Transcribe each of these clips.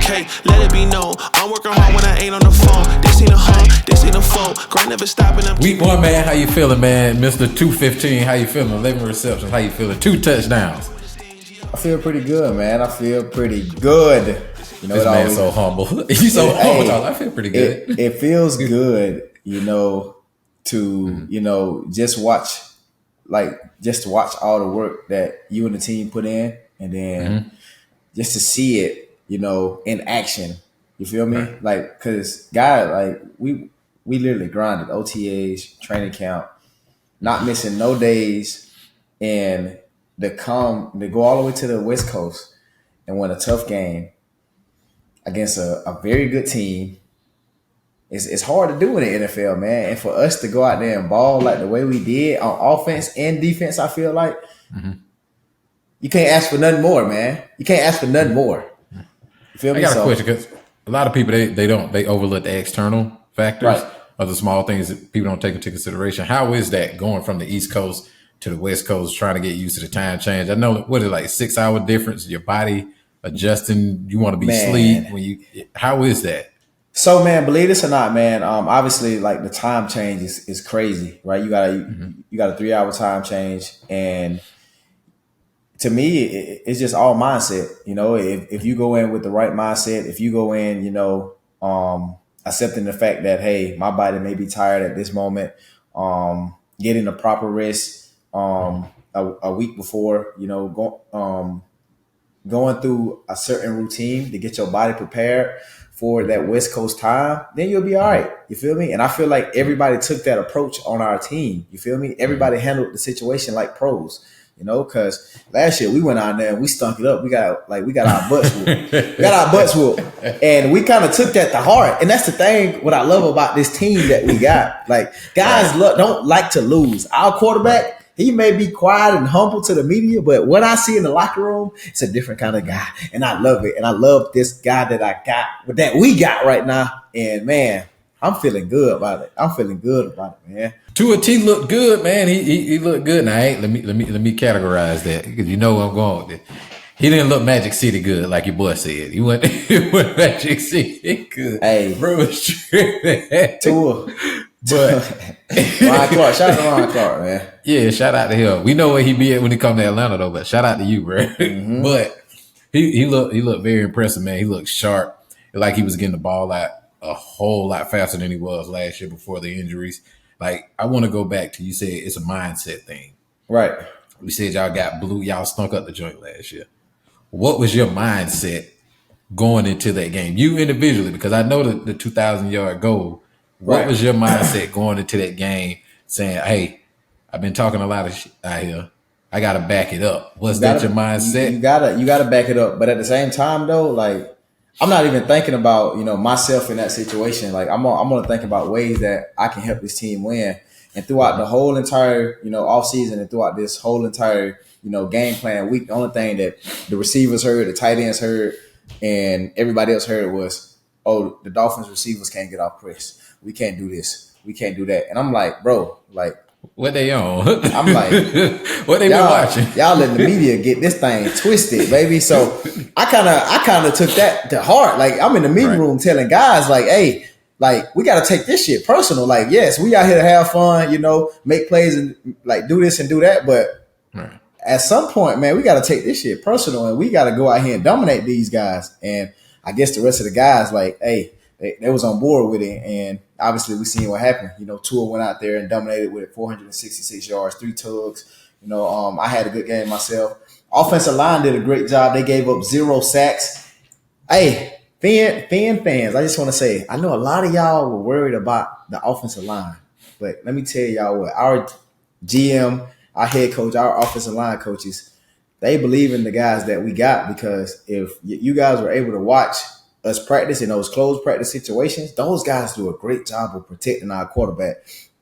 Hey, let it be known, I'm working hard when I ain't on the phone. This ain't a home, this ain't a foe. Grind never stopping. Week 1, man, how you feeling, man? Mr. 215, how you feeling? 11 receptions, how you feeling? 2 touchdowns. I feel pretty good, man. I feel pretty good. You know, this man's so humble. He's so humble. I feel pretty good. It feels good, you know, to you know just watch all the work that you and the team put in, and then just to see it, you know, in action. You feel me? Right. Like, cause guys, like we literally grinded OTAs, training camp, not missing no days, and to go all the way to the West Coast and win a tough game against a very good team. It's hard to do in the NFL, man. And for us to go out there and ball like the way we did on offense and defense, I feel like you can't ask for nothing more, man. You can't ask for nothing more. You feel me? I got a question, because a lot of people they overlook the external factors of the small things that people don't take into consideration. How is that going from the East Coast to the West Coast, trying to get used to the time change? I know, what is it, like 6-hour difference? Your body adjusting. You want to be asleep when you. How is that? So, man, believe this or not, man. Obviously, like the time change is crazy, right? You got a 3-hour time change, and to me, it's just all mindset. You know, if you go in with the right mindset, if you go in, you know, accepting the fact that, hey, my body may be tired at this moment, getting the proper rest a week before, you know, going through a certain routine to get your body prepared for that West Coast time, then you'll be all right. You feel me? And I feel like everybody took that approach on our team. You feel me? Everybody handled the situation like pros. You know, because last year we went out there and we stunk it up. We got our butts whooped. We got our butts whooped. And we kind of took that to heart. And that's the thing, what I love about this team that we got. Like, guys don't like to lose. Our quarterback, he may be quiet and humble to the media, but what I see in the locker room, it's a different kind of guy. And I love it. And I love this guy that we got right now. And, man, I'm feeling good about it. Man. To a T looked good, man. He looked good. Now, let me categorize that, because you know where I'm going with it. He didn't look Magic City good, like your boy said. He went Magic City good. Hey, bro, was tripping. Tour. But Ron Clark, shout out to Ron Clark, man. Yeah, shout out to him. We know where he be at when he come to Atlanta, though. But shout out to you, bro. But he looked very impressive, man. He looked sharp, like he was getting the ball out a whole lot faster than he was last year before the injuries. Like, I want to go back to, you said it's a mindset thing. Right. We said y'all stunk up the joint last year. What was your mindset going into that game? You individually, because I know the 2,000-yard goal. What was your mindset going into that game saying, hey, I've been talking a lot of shit out here. I got to back it up. Was that your mindset? You gotta back it up. But at the same time, though, like, I'm not even thinking about, you know, myself in that situation. Like, I'm going to think about ways that I can help this team win. And throughout the whole entire, you know, off season, and throughout this whole entire, you know, game plan week, the only thing that the receivers heard, the tight ends heard, and everybody else heard was, oh, the Dolphins receivers can't get off Chris. We can't do this. We can't do that. And I'm like, bro, like, what they on? I'm like, what they been watching? Y'all letting the media get this thing twisted, baby. So I kind of took that to heart. Like, I'm in the meeting room telling guys, like, hey, like, we got to take this shit personal. Like, yes, we out here to have fun, you know, make plays and like do this and do that. But at some point, man, we got to take this shit personal, and we got to go out here and dominate these guys. And I guess the rest of the guys, like, hey, they was on board with it. And obviously we seen what happened. You know, Tua went out there and dominated with 466 yards, 3 tugs. You know, I had a good game myself. Offensive line did a great job. They gave up 0 sacks. Hey, fan fans, I just want to say, I know a lot of y'all were worried about the offensive line, but let me tell y'all what, our GM, our head coach, our offensive line coaches, they believe in the guys that we got, because if you guys were able to watch us practice in those closed practice situations, those guys do a great job of protecting our quarterback.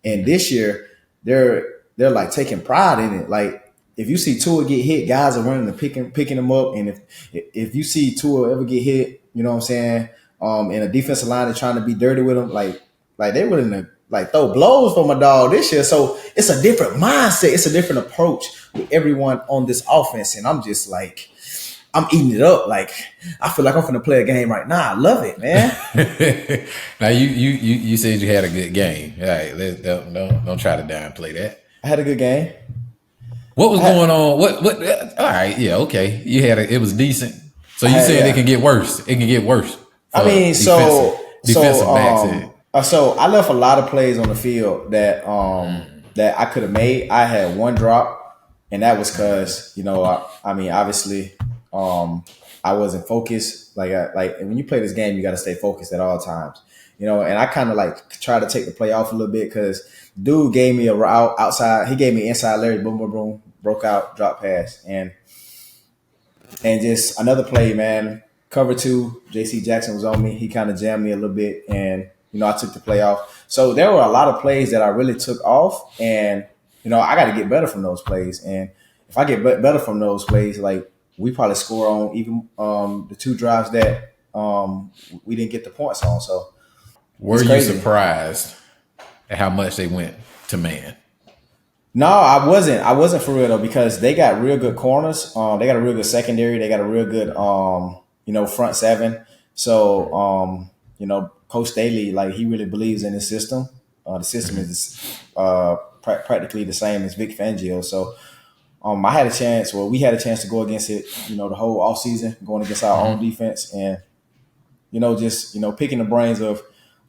And this year, they're like taking pride in it. Like, if you see Tua get hit, guys are running and picking him up. And if you see Tua ever get hit, you know what I'm saying, and a defensive line is trying to be dirty with him, like they willing to like throw blows for my dog this year. So it's a different mindset. It's a different approach with everyone on this offense. And I'm just like, I'm eating it up. Like I feel like I'm finna play a game right now. I love it, man. Now you said you had a good game. All right, don't try to downplay that. I had a good game. What was going on? What? All right, yeah, okay. You had it was decent. So you saying it can get worse? It can get worse. I mean, defensive backs. So I left a lot of plays on the field that that I could have made. I had one drop, and that was because I mean, obviously, I wasn't focused. Like when you play this game, you got to stay focused at all times. And I kind of like tried to take the play off a little bit because dude gave me a route outside. He gave me inside Larry, boom, boom, boom, broke out, drop pass, and just another play, man. Cover 2, J.C. Jackson was on me. He kind of jammed me a little bit, and I took the play off. So there were a lot of plays that I really took off, and I got to get better from those plays. And if I get better from those plays, like we probably score on even the 2 drives that we didn't get the points on. So were you surprised at how much they went to man? No, I wasn't. I wasn't for real though, because they got real good corners. They got a real good secondary. They got a real good front 7. So Coach Staley, like he really believes in his system. The system is practically the same as Vic Fangio. So I had a chance. Well, we had a chance to go against it. The whole offseason, going against our own defense, and just picking the brains of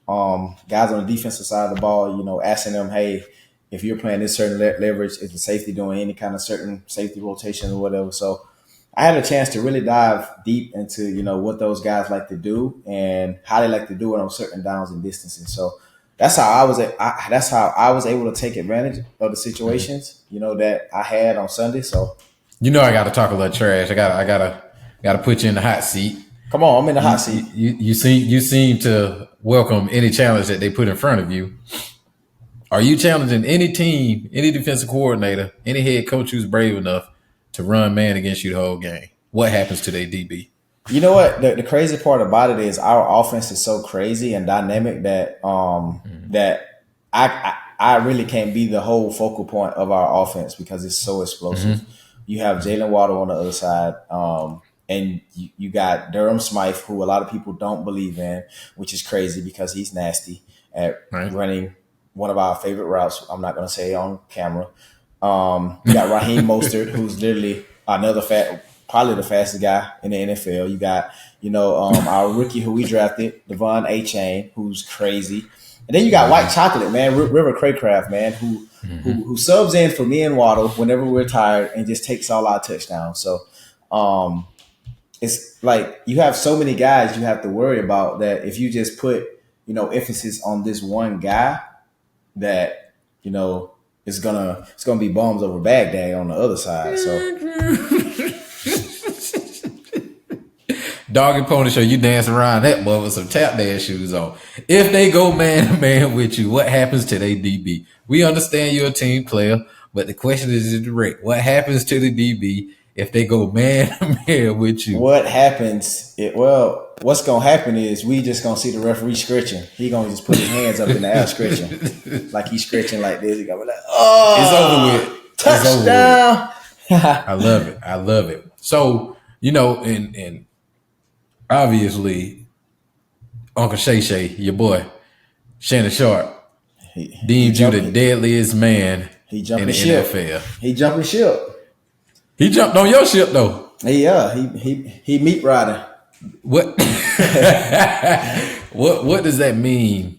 guys on the defensive side of the ball. Asking them, hey, if you're playing this certain leverage, is the safety doing any kind of certain safety rotation or whatever? So I had a chance to really dive deep into, what those guys like to do and how they like to do it on certain downs and distances. So that's how I was able to take advantage of the situations, that I had on Sunday. So I got to talk a little trash. I gotta put you in the hot seat. Come on, I'm in the hot seat. You seem to welcome any challenge that they put in front of you. Are you challenging any team, any defensive coordinator, any head coach who's brave enough to run man against you the whole game? What happens to their DB? You know what? The crazy part about it is our offense is so crazy and dynamic that that I really can't be the whole focal point of our offense because it's so explosive. You have Jaylen Waddle on the other side, and you got Durham Smythe, who a lot of people don't believe in, which is crazy because he's nasty at running one of our favorite routes. I'm not going to say on camera. You got Raheem Mostert, who's literally another probably the fastest guy in the NFL. You got, our rookie who we drafted, Devon Achane, who's crazy. And then you got White Chocolate, man, River Cracraft, man, who subs in for me and Waddle whenever we're tired and just takes all our touchdowns. So it's like you have so many guys you have to worry about that if you just put, emphasis on this one guy, that it's gonna be bombs over Baghdad on the other side. So Dog and Pony Show, you dance around that boy with some tap dance shoes on. If they go man to man with you, what happens to their DB? We understand you're a team player, but the question is direct. What happens to the DB if they go man to man with you? What happens? What's gonna happen is we just gonna see the referee scratching. He gonna just put his hands up in the air scratching, like he's scratching like this. He gonna be like, "Oh, it's over with. Touchdown!" I love it. So and obviously, Uncle Shay, your boy, Shannon Sharpe, deemed you the deadliest man in the NFL. He jumping ship. He jumped on your ship though. Yeah, he meat riding. What? what does that mean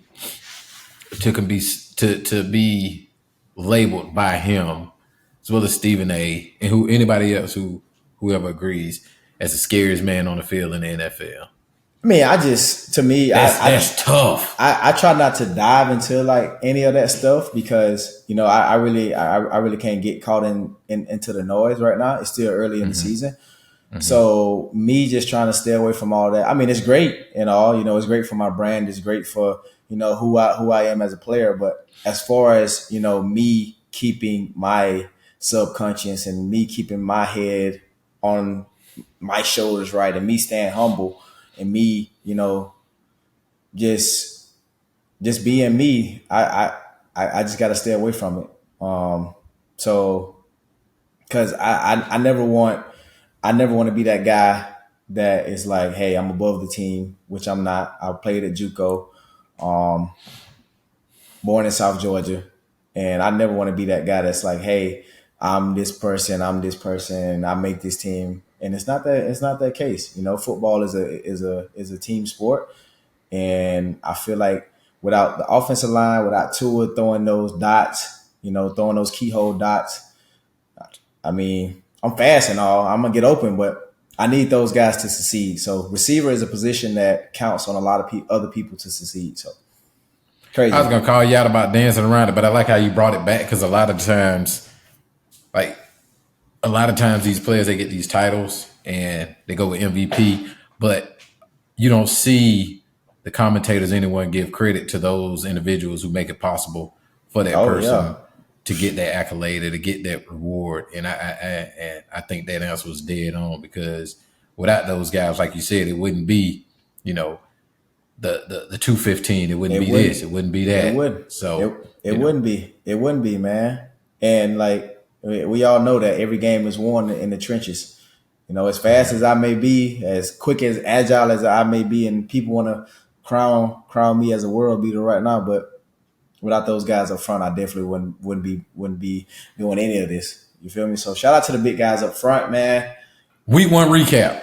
to be labeled by him, as well as Stephen A. and anybody else whoever agrees, as the scariest man on the field in the NFL? I mean, that's tough. I try not to dive into like any of that stuff because I really can't get caught into the noise right now. It's still early in the season, so me just trying to stay away from all that. I mean, it's great and all. It's great for my brand. It's great for who I am as a player. But as far as me keeping my subconscious and me keeping my head on my shoulders right and me staying humble and me just being me, I just got to stay away from it. So because I never want I never want to be that guy that is like, hey, I'm above the team, which I'm not. I played at JUCO, um, born in South Georgia, and I never want to be that guy that's like, hey, I'm this person, I make this team, and it's not that case. You know, football is a team sport, and I feel like without the offensive line, without Tua throwing those dots, throwing those keyhole dots, I mean, I'm fast and all. I'm gonna get open, but I need those guys to succeed. So receiver is a position that counts on a lot of other people to succeed. So crazy. I was gonna call you out about dancing around it, but I like how you brought it back because a lot of times these players, they get these titles and they go with MVP, but you don't see the commentators, anyone give credit to those individuals who make it possible for that person to get that accolade or to get that reward. And I think that answer was dead on, because without those guys, like you said, it wouldn't be, the 215. It wouldn't be this. It wouldn't be that. It would. So it wouldn't be. It wouldn't be, man. And like we all know that every game is won in the trenches. As fast as I may be, as quick as agile as I may be, and people want to crown me as a world beater right now, but without those guys up front, I definitely wouldn't be doing any of this. You feel me? So shout out to the big guys up front, man. Week 1 recap.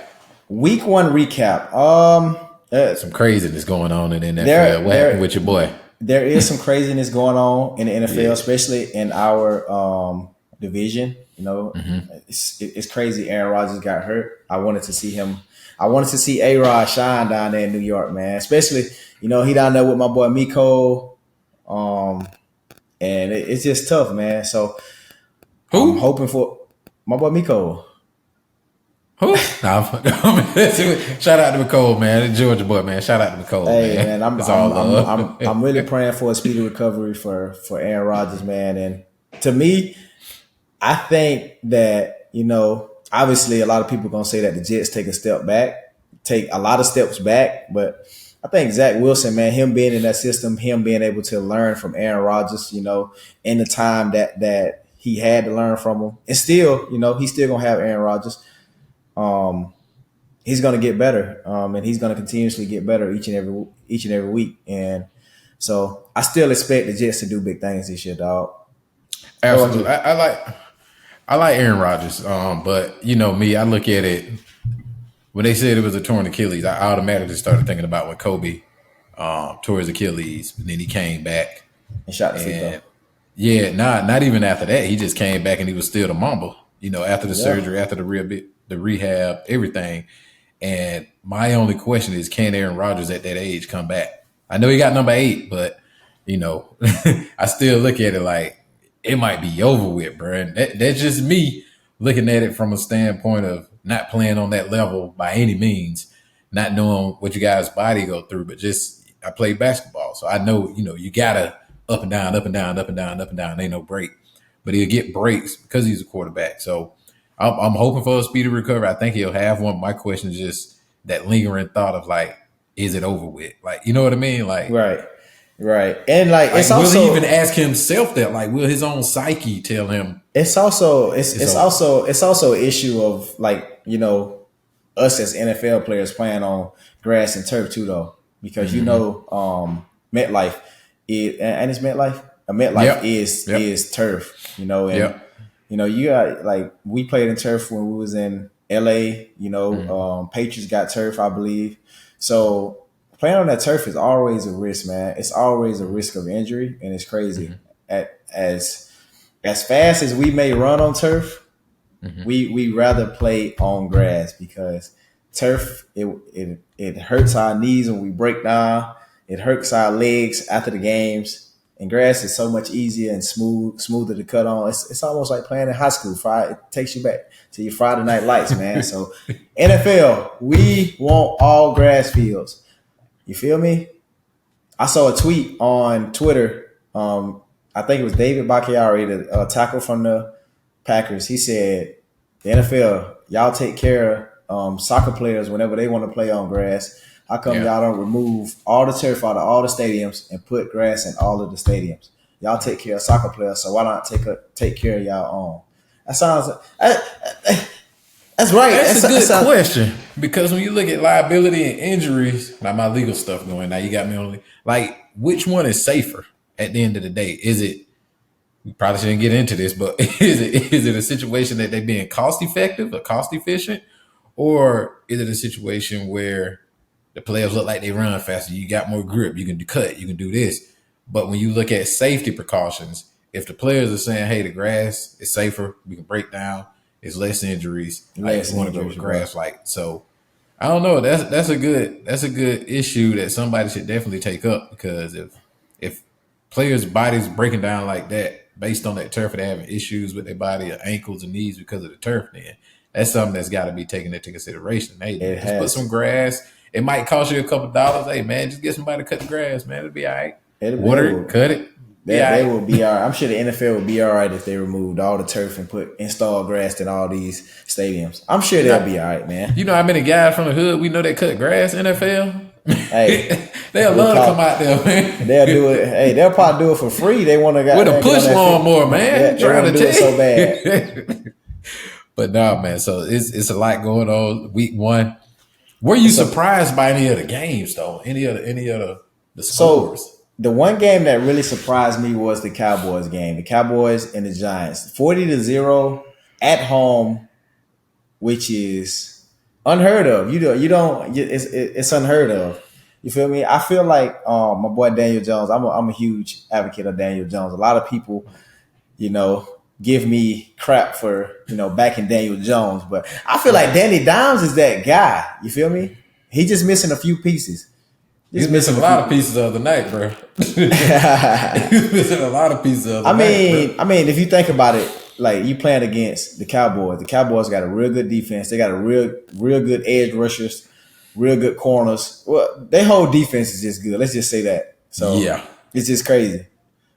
Some craziness going on in the NFL. What happened with your boy? There is some craziness going on in the NFL, especially in our division. It's crazy. Aaron Rodgers got hurt. I wanted to see A-Rod shine down there in New York, man. Especially, he down there with my boy Miko. And it's just tough, man. So who? I'm hoping for my boy Miko. Who? Shout out to McCole, man. Georgia boy, man. Shout out to McCole, man. I'm really praying for a speedy recovery for Aaron Rodgers, man. And to me, I think that, obviously a lot of people are going to say that the Jets take a lot of steps back, but I think Zach Wilson, man, him being in that system, him being able to learn from Aaron Rodgers, in the time that he had to learn from him, and still, he's still going to have Aaron Rodgers. He's going to get better, and he's going to continuously get better each and every week. And so I still expect the Jets to do big things this year, dog. Absolutely. I like Aaron Rodgers, but me, I look at it. When they said it was a torn Achilles, I automatically started thinking about when Kobe tore his Achilles, and then he came back and shot the free throw. Yeah, not even after that. He just came back and he was still the Mamba. After the surgery, after the rehab, everything. And my only question is, can Aaron Rodgers at that age come back? I know he got number 8, but I still look at it like it might be over with, bro. And that's just me looking at it from a standpoint of not playing on that level by any means, not knowing what you guys' body go through, but just I play basketball. So I know, you gotta up and down, up and down, up and down, up and down. Ain't no break. But he'll get breaks because he's a quarterback. So I'm hoping for a speedy recovery. I think he'll have one. My question is just that lingering thought of like, is it over with? Like, you know what I mean? Like, right. And like it's will also, he even ask himself that? Like, will his own psyche tell him? It's also an issue of like, us as NFL players playing on grass and turf too, though, because MetLife it's MetLife. MetLife is turf, and you got like we played in turf when we was in LA. Patriots got turf, I believe. So playing on that turf is always a risk, man. It's always a risk of injury, and it's crazy. As fast as we may run on turf, we rather play on grass because turf it hurts our knees when we break down. It hurts our legs after the games. And grass is so much easier and smoother to cut on. It's almost like playing in high school. It takes you back to your Friday night lights, man. So NFL, we want all grass fields. You feel me? I saw a tweet on Twitter. I think it was David Bakhtiari, the tackle from the Packers. He said, the NFL, y'all take care of soccer players whenever they want to play on grass. How come y'all don't remove all the turf out of all the stadiums and put grass in all of the stadiums? Y'all take care of soccer players, so why not take care of y'all own? That sounds That's right. That's a good question, because when you look at liability and injuries, like my legal stuff going now, you got me on like which one is safer at the end of the day? Is it? We probably shouldn't get into this, but is it a situation that they're being cost effective or cost efficient, or is it a situation where the players look like they run faster? You got more grip, you can cut, you can do this. But when you look at safety precautions, if the players are saying, "Hey, the grass is safer, we can break down, it's less injuries," I just want to go with grass. Like, so, I don't know. That's a good issue that somebody should definitely take up, because if players' bodies breaking down like that based on that turf, and they're having issues with their body or ankles and knees because of the turf, then that's something that's got to be taken into consideration. Hey, just put some grass. It might cost you a couple dollars. Hey, man, just get somebody to cut the grass, man. It'll be all right. Water it, cut it. They will be all right. I'm sure the NFL would be all right if they removed all the turf and installed grass in all these stadiums. I'm sure they'll be all right, man. You know how many guys from the hood we know that cut grass, NFL? Hey, they'll love to come out there, man. They'll do it. Hey, they'll probably do it for free. They want to with a push lawnmower, man. Trying to do it so bad. But no, man. So it's a lot going on. Week 1. Were you surprised by any of the games though? Any of the scores? So the one game that really surprised me was the Cowboys game. The Cowboys and the Giants, 40-0 at home, which is unheard of. It's unheard of. You feel me? I feel like my boy Daniel Jones. I'm a huge advocate of Daniel Jones. A lot of people, give me crap for backing Daniel Jones, but I feel like Danny Dimes is that guy. You feel me? He just missing a few pieces. He's missing a lot of pieces the other night, bro. He's missing a lot of pieces the other night. I mean, if you think about it, like you playing against the Cowboys. The Cowboys got a real good defense. They got a real good edge rushers, real good corners. Well, their whole defense is just good. Let's just say that. So yeah, it's just crazy.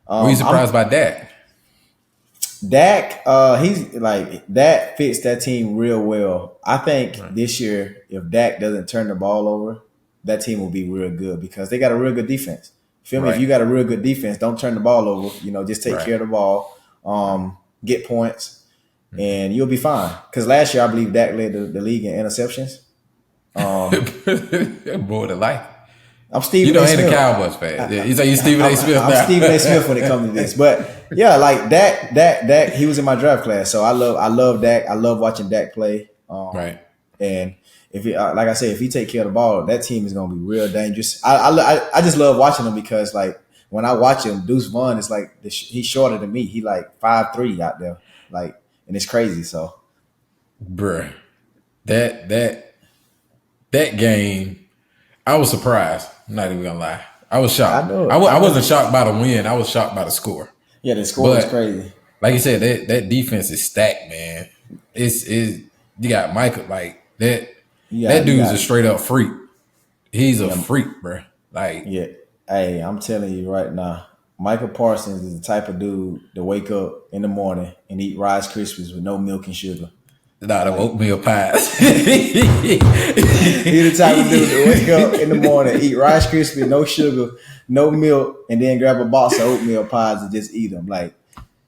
Were you surprised by Dak? Dak, Dak fits that team real well. I think this year, if Dak doesn't turn the ball over, that team will be real good because they got a real good defense. Feel me? If you got a real good defense, don't turn the ball over. Just take care of the ball, get points, and you'll be fine. Because last year, I believe Dak led the league in interceptions. Boy, the life. I'm Stephen A. Smith. Ain't a Cowboys fan. You say you Stephen A. Smith. I'm Stephen A. Smith when it comes to this. But yeah, like Dak, he was in my draft class, so I love Dak. I love watching Dak play. Right. And if he, like I said, if he take care of the ball, that team is gonna be real dangerous. I just love watching him because like when I watch him, Deuce Vaughn is like he's shorter than me. He like 5'3" out there, like, and it's crazy. So, bruh, that game, I was surprised. I'm not even gonna lie. I was shocked. I wasn't shocked by the win. I was shocked by the score. Yeah, the score was crazy. Like you said, that defense is stacked, man. It's you got Micah like that. That dude's a straight up freak. He's a freak, bro. Like, yeah. Hey, I'm telling you right now, Micah Parsons is the type of dude to wake up in the morning and eat Rice Krispies with no milk and sugar. Nah, the oatmeal pies. He's the type of dude to wake up in the morning, eat Rice Krispies, no sugar, no milk, and then grab a box of oatmeal pies and just eat them. Like,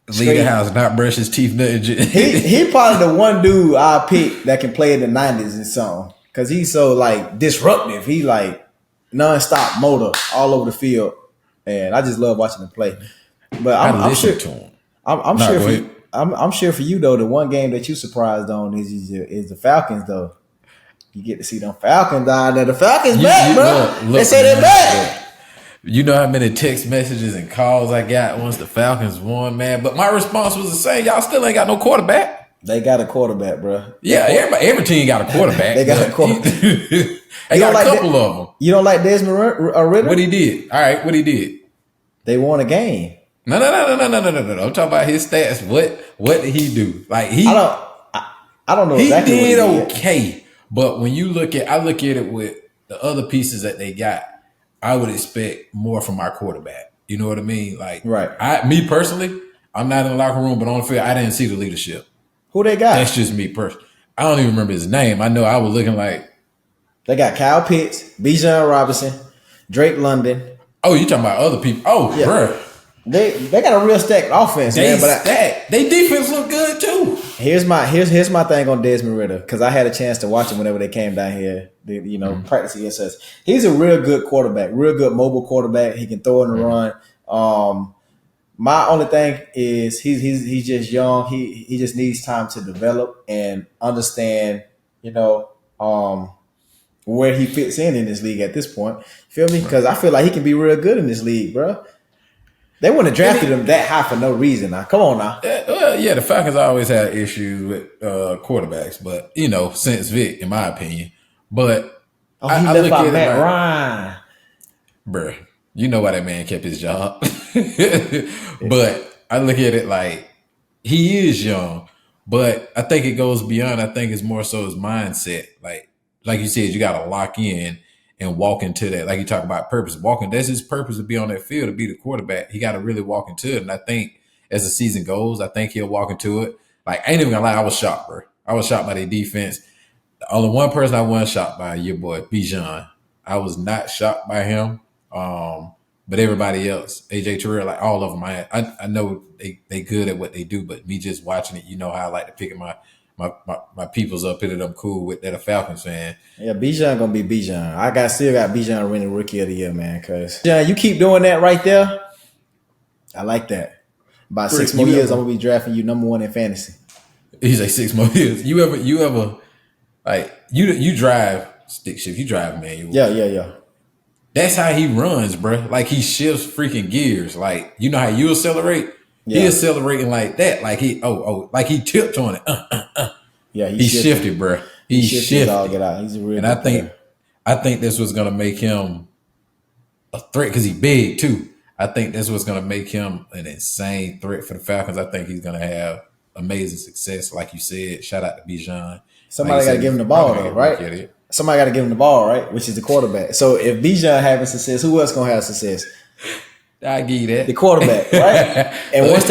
leave the house, not brush his teeth, nothing. He probably the one dude I pick that can play in the 90s and something. Cause he's so like disruptive. He like nonstop motor all over the field. And I just love watching him play. But I'm sure to him. I'm sure for you though, the one game that you surprised on is the Falcons though. You get to see them Falcons down there. The Falcons back, bro. Look, they say they're back. You know how many text messages and calls I got once the Falcons won, man. But my response was the same. Y'all still ain't got no quarterback. They got a quarterback, bro. Yeah, every team got a quarterback. They got a quarterback. They got a couple of them. You don't like Desmond Ridder? What he did? All right, what he did? They won a game. No. I'm talking about his stats. What did he do? Like I don't know exactly he did what he did. Okay, but when you I look at it with the other pieces that they got, I would expect more from our quarterback. You know what I mean? Like, right. Me personally, I'm not in the locker room, but on the field, I didn't see the leadership. Who they got? That's just me personally. I don't even remember his name. I know I was looking like they got Kyle Pitts, Bijan Robinson, Drake London. Oh, you talking about other people? Oh, yeah. Bro. They got a real stacked offense, man. But they defense look good too. Here's my thing on Desmond Ridder, because I had a chance to watch him whenever they came down here, practice against us. He's a real good quarterback, real good mobile quarterback. He can throw in the run. My only thing is he's just young. He just needs time to develop and understand, where he fits in this league at this point. Feel me? Because I feel like he can be real good in this league, bro. They wouldn't have drafted him that high for no reason. Now, come on now. Yeah, the Falcons always had issues with quarterbacks, but since Vic, in my opinion. But I look at Matt Ryan, bruh. You know why that man kept his job. But I look at it like he is young, but I think it goes beyond. I think it's more so his mindset. Like you said, you got to lock in and walk into that. Like you talk about purpose. That's his purpose, to be on that field, to be the quarterback. He got to really walk into it. And I think as the season goes, I think he'll walk into it. Like, I ain't even gonna lie, I was shocked, bro. I was shocked by their defense. The only one person I wasn't shocked by, your boy, Bijan. I was not shocked by him. But everybody else, AJ Terrell, like all of them, I know they good at what they do, but me just watching it, how I like to pick my peoples up, hit it up cool with that a Falcons fan. Yeah, Bijan gonna be Bijan. I still got Bijan winning Rookie of the Year, man. Cause Bijan, you keep doing that right there. I like that. About 6 more years, I'm gonna be drafting you number 1 in fantasy. He's like 6 more years. You ever like you drive stick shift? You drive manual. Yeah. That's how he runs, bro. Like, he shifts freaking gears. Like, you know how you accelerate? Yeah. He accelerating like that. Like like he tipped on it. Yeah, he shifted, bro. He shifted. All get out. He's a real. And I think this was gonna make him a threat because he's big too. I think that's what's gonna make him an insane threat for the Falcons. I think he's gonna have amazing success, like you said. Shout out to Bijan. Somebody got to give him the ball, though, right? Somebody got to give him the ball, right? Which is the quarterback. So if Bijan having success, who else gonna have success? I give you that. The quarterback, right? And once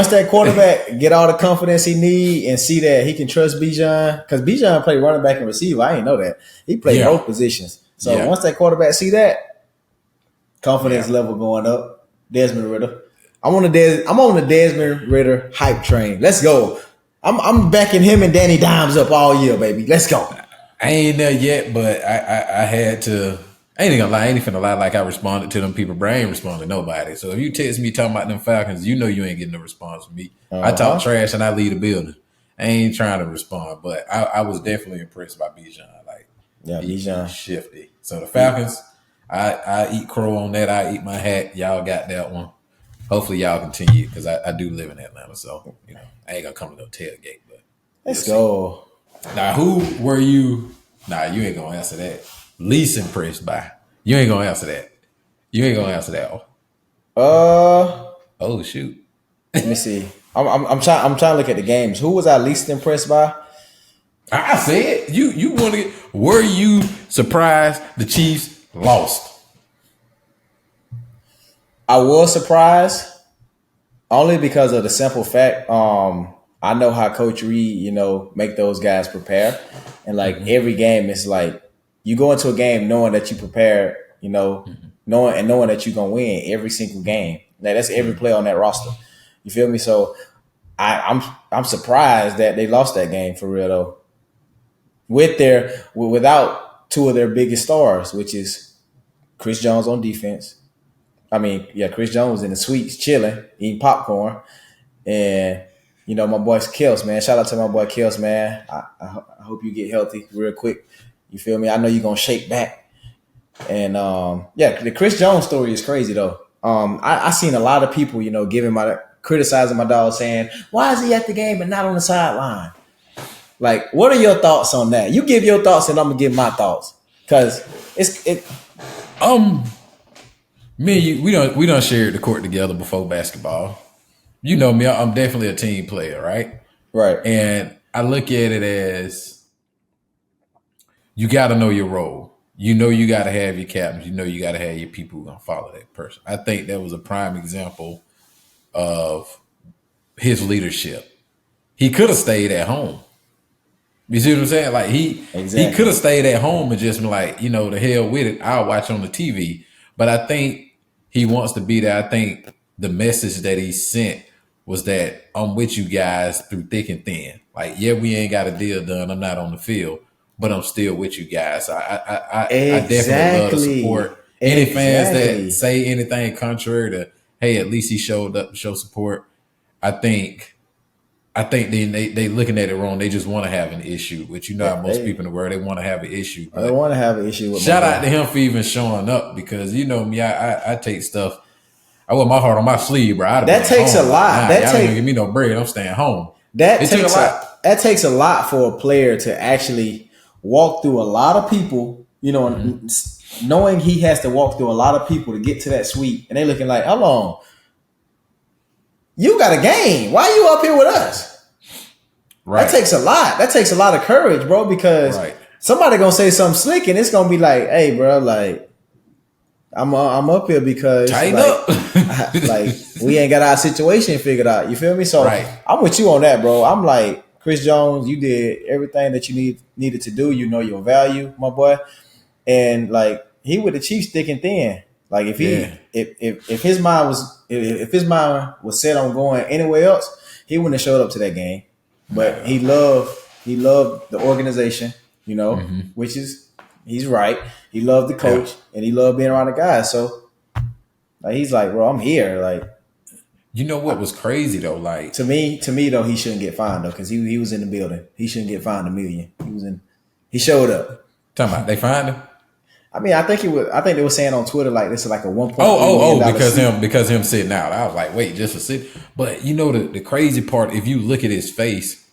that quarterback get all the confidence he need and see that he can trust Bijan, because Bijan play running back and receiver. I didn't know that. He played both positions. So once that quarterback see that, confidence level going up. Desmond Ridder. I'm on the Desmond Ridder hype train. Let's go. I'm backing him and Danny Dimes up all year, baby. Let's go. I ain't there yet, but I had to. I ain't gonna lie. I ain't finna lie like I responded to them people, but I ain't responding to nobody. So if you text me talking about them Falcons, you ain't getting no response from me. I talk trash and I leave the building. I ain't trying to respond, but I was definitely impressed by Bijan. Bijan shifty. So the Falcons, I eat crow on that. I eat my hat. Y'all got that one. Hopefully y'all continue, because I do live in Atlanta, so I ain't gonna come to no tailgate. But let's go. Now, who were you? Nah, you ain't gonna answer that. Least impressed by? You ain't gonna answer that. You ain't gonna answer that. Oh shoot. Let me see. I'm trying to look at the games. Who was I least impressed by? I said you want to get. Were you surprised the Chiefs lost? I was surprised only because of the simple fact. I know how Coach Reed, make those guys prepare, and every game is like you go into a game knowing that you prepared, knowing that you're gonna win every single game. Now that's every player on that roster. You feel me? So I'm surprised that they lost that game for real though. Without two of their biggest stars, which is Chris Jones on defense. Chris Jones was in the suites chilling, eating popcorn, and my boy Kels, man. Shout out to my boy Kels, man. I hope you get healthy real quick. You feel me? I know you're gonna shake back. And the Chris Jones story is crazy though. I seen a lot of people, criticizing my dog, saying, "Why is he at the game and not on the sideline?" Like, what are your thoughts on that? You give your thoughts, and I'm gonna give my thoughts, because me and you, we done shared the court together before basketball. You know me, I'm definitely a team player, right? Right. And I look at it as you got to know your role. You got to have your captains. You got to have your people who are going to follow that person. I think that was a prime example of his leadership. He could have stayed at home. You see what I'm saying? Like he could have stayed at home and just been like, the hell with it. I'll watch on the TV. But I think he wants to be there. I think the message that he sent was that I'm with you guys through thick and thin. Like, yeah, we ain't got a deal done. I'm not on the field, but I'm still with you guys. I definitely love the support. Any fans that say anything contrary to, hey, at least he showed up to show support, I think they looking at it wrong. They just want to have an issue, which how most people in the world, they want to have an issue. But they want to have an issue with shout out to him for even showing up, because you know me, I take stuff. I wear my heart on my sleeve, bro. That takes a lot. Y'all ain't gonna give me no bread. I'm staying home. That takes a lot for a player to actually walk through a lot of people, you know, knowing he has to walk through a lot of people to get to that suite, and they looking like, how long? You got a game. Why are you up here with us? Right. That takes a lot. That takes a lot of courage, bro, because somebody gonna say something slick, and it's gonna be like, hey, bro, like, I'm up here because tighten up. like we ain't got our situation figured out. You feel me? So I'm with you on that, bro. I'm like, Chris Jones, you did everything that you needed to do. You know your value, my boy. And like, he with the Chiefs thick and thin. Like if his mind was set on going anywhere else, he wouldn't have showed up to that game. But he loved the organization, you know, which is, he's right. He loved the coach and he loved being around the guys. So like, he's like, bro, I'm here. Like, you know what was crazy though? Like to me though, he shouldn't get fined though, because he was in the building. He shouldn't get fined $1 million. He showed up. Talking about they fined him? I mean, I think they were saying on Twitter like this is like a $1.3 million because him sitting out. I was like, wait, just for sitting. But you know the crazy part, if you look at his face,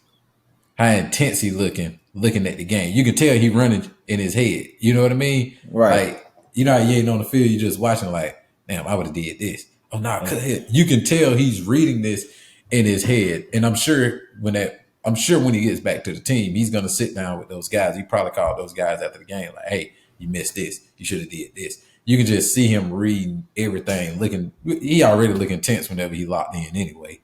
how intense he looking at the game. You can tell he running in his head. You know what I mean? Right. Like, you know how you ain't on the field, you just watching like, damn, I would have did this. Oh no, you can tell he's reading this in his head. And I'm sure when he gets back to the team, he's gonna sit down with those guys. He probably called those guys after the game, like, hey, you missed this. You should have did this. You can just see him reading everything, he already looking tense whenever he locked in anyway.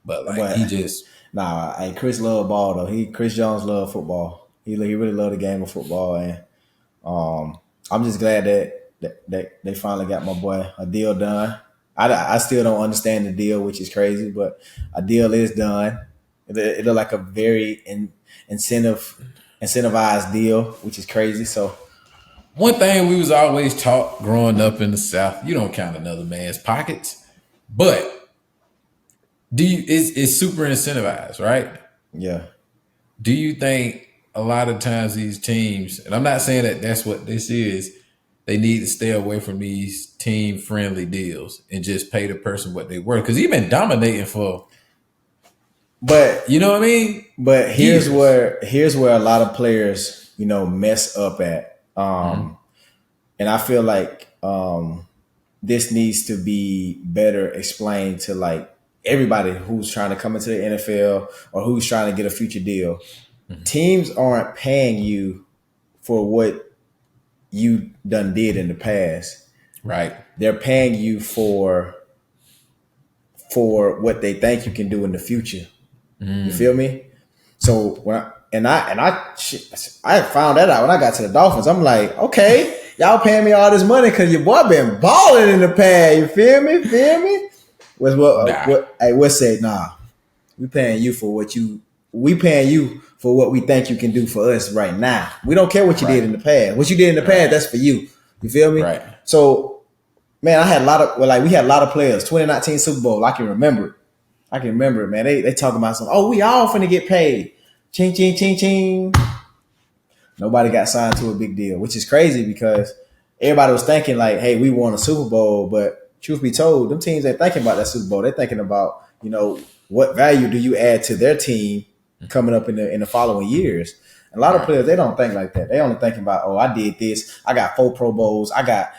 But like, he just hey, Chris love ball though. Chris Jones love football. He really love the game of football, and I'm just glad that they finally got my boy a deal done. I still don't understand the deal, which is crazy, but a deal is done. It look like a very incentivized deal, which is crazy. So one thing we was always taught growing up in the South, you don't count another man's pockets, but it's super incentivized, right? Yeah. Do you think a lot of times these teams, and I'm not saying that that's what this is, they need to stay away from these team-friendly deals and just pay the person what they worth? Because he's been dominating for, but you know what I mean? But here's where a lot of players, you know, mess up at. And I feel like this needs to be better explained to like everybody who's trying to come into the NFL or who's trying to get a future deal. Teams aren't paying you for what you done did in the past. Right. They're paying you for what they think you can do in the future. You feel me? So when I found that out when I got to the Dolphins. I'm like, okay, y'all paying me all this money because your boy been balling in the past. You feel me? What's say? Nah, we paying you for what we think you can do for us right now. We don't care what you did in the past. What you did in the past, that's for you. You feel me? Right. So, man, we had a lot of players. 2019 Super Bowl, I can remember it, man. They talking about something. Oh, we all finna get paid. Ching, ching, ching, ching. Nobody got signed to a big deal, which is crazy because everybody was thinking like, hey, we won a Super Bowl. But truth be told, them teams ain't thinking about that Super Bowl. They're thinking about, you know, what value do you add to their team coming up in the following years. And a lot of players, they don't think like that. They only thinking about, oh, I did this. I got 4 Pro Bowls. I got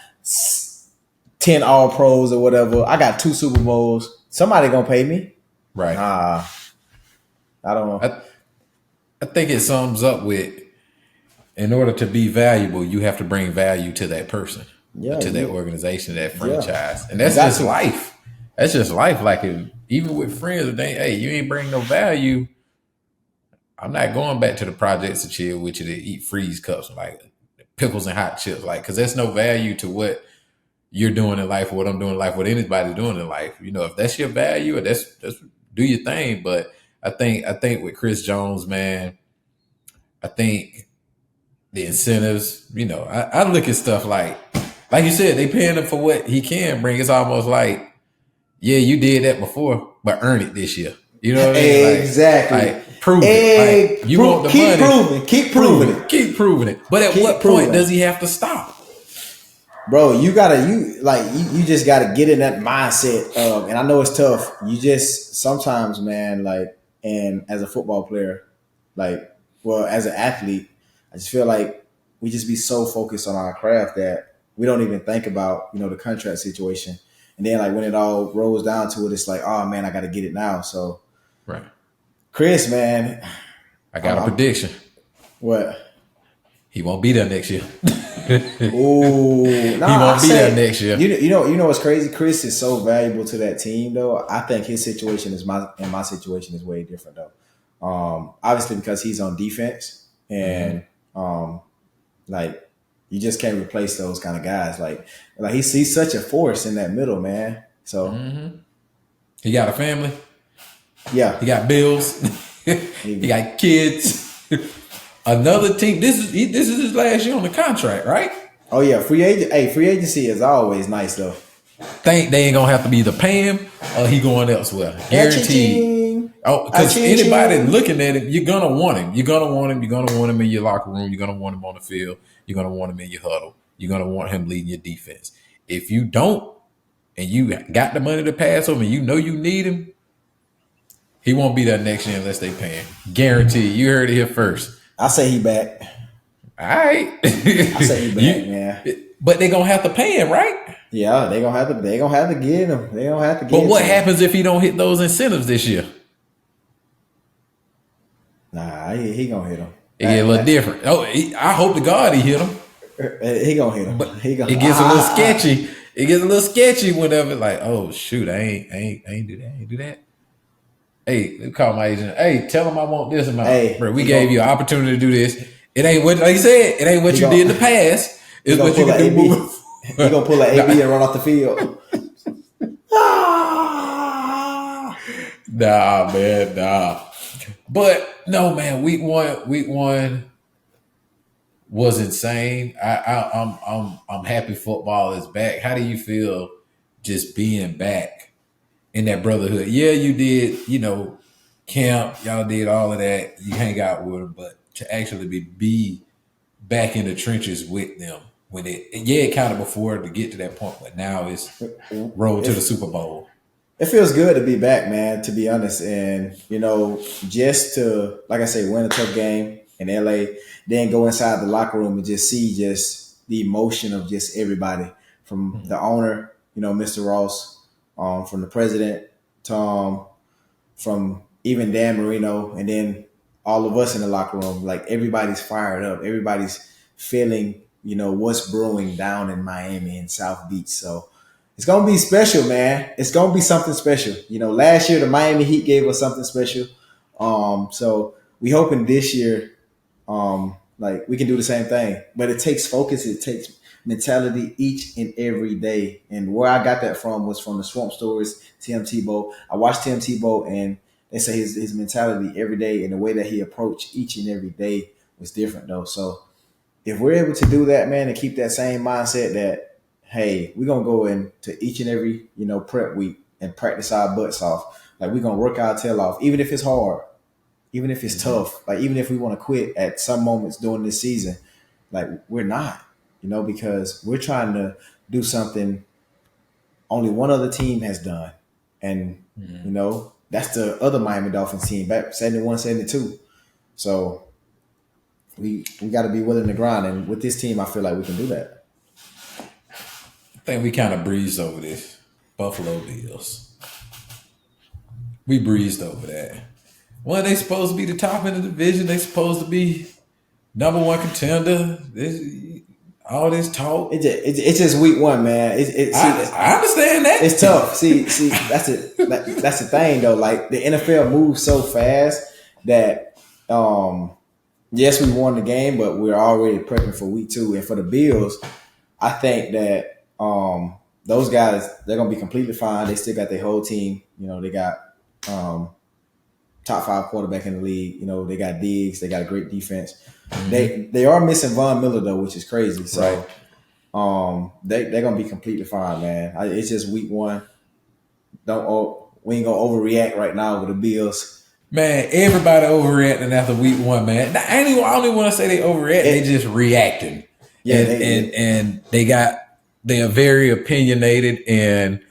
10 All Pros or whatever. I got 2 Super Bowls. Somebody gonna pay me. Right. I don't know. I think it sums up with, in order to be valuable, you have to bring value to that person, to that organization, that franchise. And that's just life. That's just life. Like, even with friends, if hey, you ain't bring no value, I'm not going back to the projects to chill with you to eat freeze cups, like pickles and hot chips, like, because there's no value to what you're doing in life, or what I'm doing in life, what anybody's doing in life. You know, if that's your value, or that's do your thing. But I think with Chris Jones, man, I think the incentives, I look at stuff like you said, they paying him for what he can bring. It's almost like, yeah, you did that before, but earn it this year. You know what I mean? Exactly. Prove it. Like, you want the money. Keep proving it. But at what point does he have to stop? Bro, you just gotta get in that mindset of, and I know it's tough. You just sometimes, man, and as a football player, as an athlete, I just feel like we just be so focused on our craft that we don't even think about, the contract situation. And then when it all rolls down to it, it's like, oh man, I got to get it now. So, right, Chris, man, I got a prediction. What? He won't be there next year. Ooh, he won't be there next year. You know what's crazy? Chris is so valuable to that team, though. I think his situation my situation is way different, though. Obviously because he's on defense, and you just can't replace those kind of guys. Like he's such a force in that middle, man. So he got a family. Yeah, he got bills. He got kids. Another team. This is his last year on the contract, right? Oh yeah, free agency is always nice though. Think they ain't gonna have to be either pay him or he going elsewhere. Guaranteed. Oh, because anybody looking at him, you're gonna want him. You're gonna want him in your locker room. You're gonna want him on the field. You're gonna want him in your huddle. You're gonna want him leading your defense. If you don't, and you got the money to pass him, and you know you need him, he won't be there next year unless they pay him. Guaranteed. You heard it here first. I say he back. All right. I say he back, man. But they're gonna have to pay him, right? Yeah, they're gonna have to get him. They're gonna have to get him. But what happens if he don't hit those incentives this year? Nah, he gonna hit him. It get a little different. Oh, I hope to God he hit him. He gonna hit him. But it gets a little sketchy. It gets a little sketchy whenever, like, oh shoot, I ain't do that. Hey, call my agent. Hey, tell him I want this amount. Hey, bro, we gave you an opportunity to do this. It ain't what, like you said, it ain't what you did in the past. It's what you can do moving. He gonna pull an AB and run off the field. Nah, man, nah. But no, man, week one was insane. I'm happy football is back. How do you feel just being back in that brotherhood? Yeah, you did, camp, y'all did all of that. You hang out with them, but to actually be back in the trenches with them when it kind of before to get to that point, but now it's roll to the Super Bowl. It feels good to be back, man, to be honest. And, just to, like I say, win a tough game in LA, then go inside the locker room and just see just the emotion of just everybody from the owner, Mr. Ross, from the president, Tom, from even Dan Marino, and then all of us in the locker room. Like everybody's fired up. Everybody's feeling, what's brewing down in Miami and South Beach. So it's going to be special, man. It's going to be something special. Last year the Miami Heat gave us something special. So we hoping this year, we can do the same thing. But it takes focus. It takes mentality each and every day. And where I got that from was from the Swamp Stories, Tim Tebow. I watched Tim Tebow, and they say his mentality every day and the way that he approached each and every day was different, though. So if we're able to do that, man, and keep that same mindset that, hey, we're going to go into each and every, prep week and practice our butts off. Like, we're going to work our tail off, even if it's hard, even if it's tough, like, even if we want to quit at some moments during this season, like, we're not, because we're trying to do something only one other team has done. And, that's the other Miami Dolphins team back 71-72. So we got to be willing to grind. And with this team, I feel like we can do that. I think we kind of breezed over this. Buffalo Bills. We breezed over that. Well, they supposed to be the top in the division. They supposed to be number one contender. All this talk. It's just week one, man. I understand that. It's tough. See, that's it. That's the thing, though. Like, the NFL moves so fast that, yes, we won the game, but we're already prepping for week two. And for the Bills, I think that those guys, they're gonna be completely fine. They still got their whole team. They got top 5 quarterback in the league. You know, they got Diggs, they got a great defense. Mm-hmm. They are missing Von Miller though, which is crazy. So Right. they're gonna be completely fine, man. It's just week 1. We ain't gonna overreact right now with the Bills. Man, everybody overreacting after week 1, man. I don't even want to say they overreact. They just reacting. Yeah, and they are very opinionated. And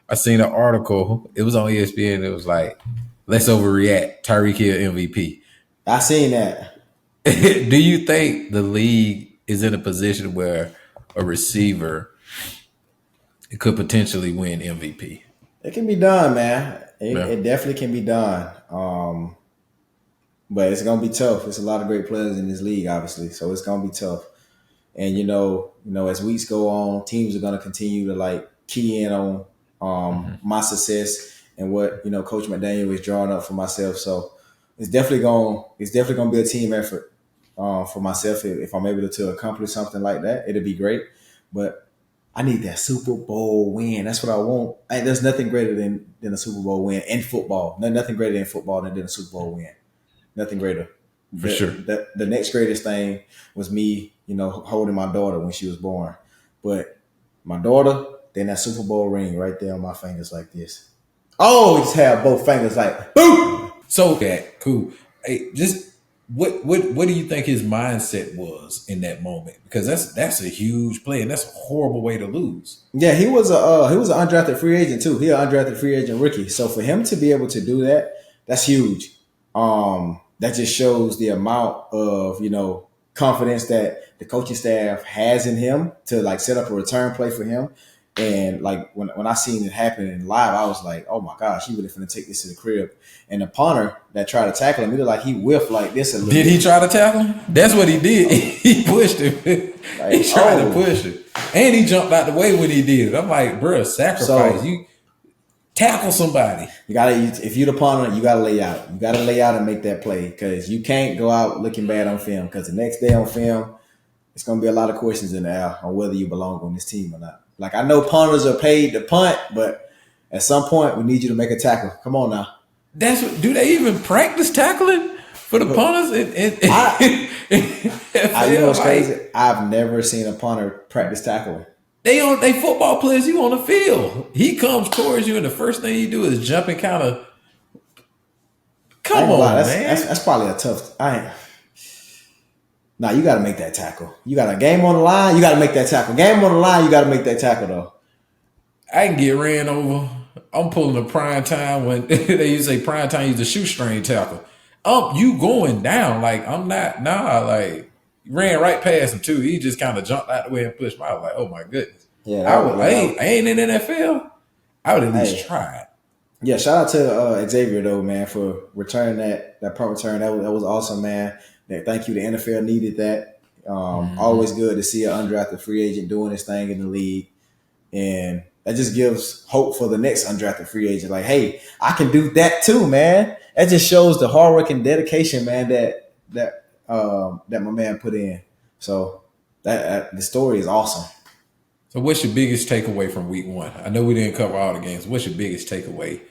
I seen an article. It was on ESPN. It was like, let's overreact. Tyreek Hill MVP. I seen that. Do you think the league is in a position where a receiver could potentially win MVP? It can be done, man. It definitely can be done. But it's gonna be tough. There's a lot of great players in this league, obviously, so it's gonna be tough. And you know, as weeks go on, teams are gonna continue to like key in on my success and what Coach McDaniel is drawing up for myself. So it's definitely gonna be a team effort for myself. If I'm able to accomplish something like that, it'll be great. But I need that Super Bowl win. That's what I want. There's nothing greater than a Super Bowl win in football. Nothing greater in football than a Super Bowl win. Nothing greater. For sure. The next greatest thing was me, holding my daughter when she was born. But my daughter, then that Super Bowl ring right there on my fingers like this. Oh, just have both fingers like boom. So cool. Hey, just what do you think his mindset was in that moment? Because that's a huge play and that's a horrible way to lose. Yeah, he was an undrafted free agent too. He an undrafted free agent rookie. So for him to be able to do that, that's huge. That just shows the amount of, confidence that the coaching staff has in him to like set up a return play for him. And like when I seen it happen in live, I was like, oh my gosh, he really finna take this to the crib. And the punter that tried to tackle him, he looked like he whiffed like this a little bit. Did he try to tackle him? That's what he did. He pushed him. Like, he tried to push him. And he jumped out the way when he did it. I'm like, bro, sacrifice. You tackle somebody. You gotta, if you're the punter, you gotta lay out. You gotta lay out and make that play because you can't go out looking bad on film. Because the next day on film, it's gonna be a lot of questions in the air on whether you belong on this team or not. Like I know punters are paid to punt, but at some point we need you to make a tackle. Come on now. Do they even practice tackling for the punters? You know what's crazy? I've never seen a punter practice tackling. They football players, you on the field. He comes towards you, and the first thing you do is jump and kind of. Come on, man. That's probably a tough. Nah, you got to make that tackle. You got a game on the line. You got to make that tackle. Game on the line. You got to make that tackle though. I can get ran over. I'm pulling a prime time when they used to say prime time. Use a shoestring tackle. You going down like I'm not. Nah, like. Ran right past him too. He just kind of jumped out the way and pushed me. I was like, "Oh my goodness!" Yeah, I ain't in the NFL. I would at least try it. Yeah, shout out to Xavier though, man, for returning that punt return. That was awesome, man. Thank you. The NFL needed that. Always good to see an undrafted free agent doing his thing in the league, and that just gives hope for the next undrafted free agent. Like, hey, I can do that too, man. That just shows the hard work and dedication, man. That my man put in. So that the story is awesome. So what's your biggest takeaway from week 1? I know we didn't cover all the games. What's your biggest takeaway?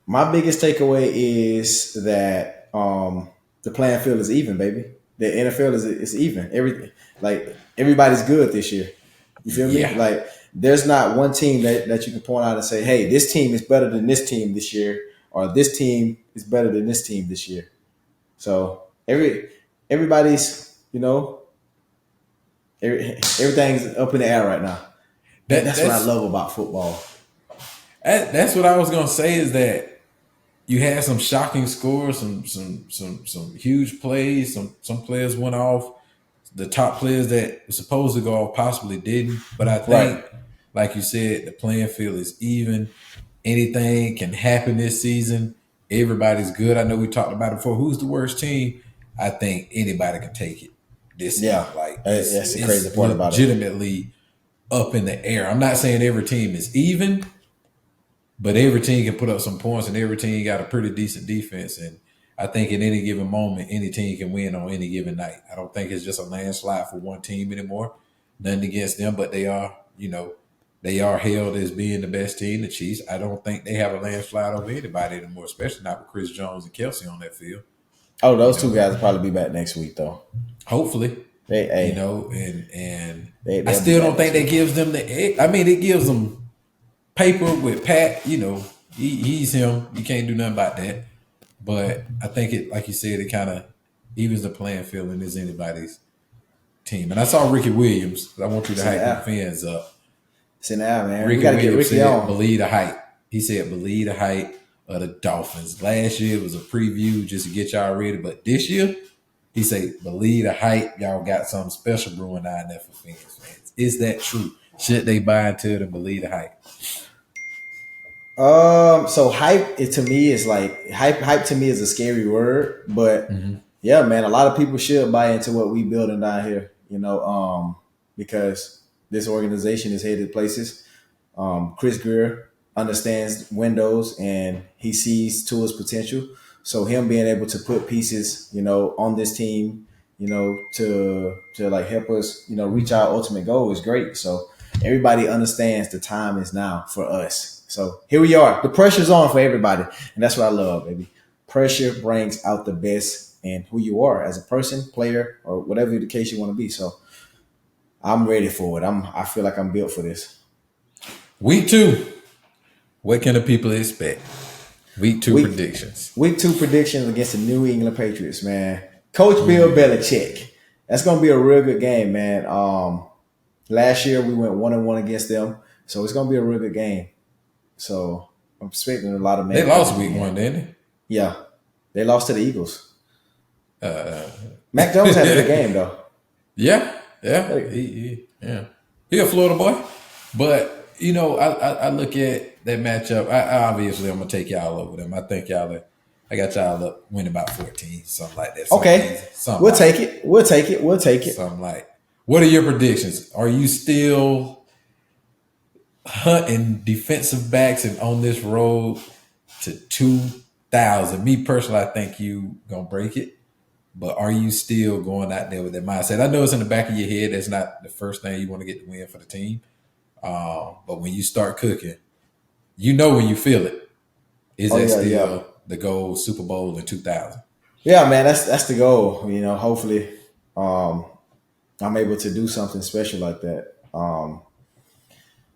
My biggest takeaway is that the playing field is even, baby. The NFL is even. Everybody's good this year. You feel me? Yeah. Like there's not one team that you can point out and say, hey, this team is better than this team this year, or this team is better than this team this year. So everybody's, everything's up in the air right now. That's what I love about football. That's what I was gonna say is that you had some shocking scores, some huge plays. Some players went off. The top players that were supposed to go off possibly didn't. But I think, like you said, the playing field is even. Anything can happen this season. Everybody's good. I know we talked about it before. Who's the worst team? I think anybody can take it. This yeah, season. Like that's the crazy part about it. Legitimately up in the air. I'm not saying every team is even, but every team can put up some points, and every team got a pretty decent defense. And I think in any given moment, any team can win on any given night. I don't think it's just a landslide for one team anymore. Nothing against them, but they are, They are hailed as being the best team. The Chiefs, I don't think they have a landslide over anybody anymore, especially not with Chris Jones and Kelce on that field. Oh, those two guys will probably be back next week, though. Hopefully. They, you know, and they'll I still be don't think that gives them it gives them paper with Pat, you know, he's him. You can't do nothing about that. But I think it, like you said, it kind of evens the playing field and is anybody's team. And I saw Ricky Williams. I want you to hype the fans up. Sit down, man. Ricky we got to get Williams Ricky said, on. believe the hype. He said, believe the hype of the Dolphins. Last year was a preview just to get y'all ready. But this year, he said, believe the hype. Y'all got something special brewing down there for fans. Is that true? Should they buy into it and believe the hype? So hype to me is like hype to me is a scary word, but yeah, man, a lot of people should buy into what we building down here, you know, because this organization is headed places. Chris Greer understands windows and he sees Tua's potential. So him being able to put pieces, you know, on this team, you know, to like help us, you know, reach our ultimate goal is great. So everybody understands the time is now for us. So here we are. The pressure's on for everybody. And that's what I love, baby. Pressure brings out the best in who you are as a person, player, or whatever the case you want to be. So I'm ready for it. I feel like I'm built for this. Week 2. What can the people expect? Week 2 predictions. Week 2 predictions against the New England Patriots, man. Coach Bill Belichick. That's gonna be a real good game, man. Last year we went 1-1 against them, so it's gonna be a real good game. So I'm expecting a lot of men. They lost week 1, didn't they? Yeah, they lost to the Eagles. Mac Jones had a good game though. Yeah. He a Florida boy, but you know I look at that matchup. I'm gonna take y'all over them. I think I got y'all up winning about 14, something like that. Okay, we'll take it. We'll take it. Something like. What are your predictions? Are you still hunting defensive backs and on this road to 2,000? Me personally, I think you gonna break it. But are you still going out there with that mindset? I know it's in the back of your head. That's not the first thing you want to get the win for the team. But when you start cooking, you know when you feel it. Is that still the goal, Super Bowl in 2000? Yeah, man, that's the goal. You know, hopefully I'm able to do something special like that.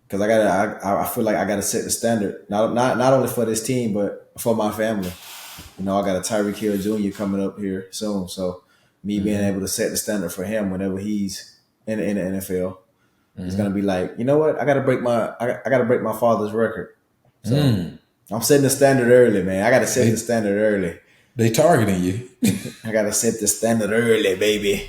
Because I feel like I gotta set the standard, not only for this team, but for my family. You know, I got a Tyreek Hill Jr. coming up here soon, so me being able to set the standard for him whenever he's in the NFL, it's gonna be like, you know what? I gotta break my father's record. So I'm setting the standard early, man. I gotta set the standard early. They targeting you. I gotta set the standard early, baby.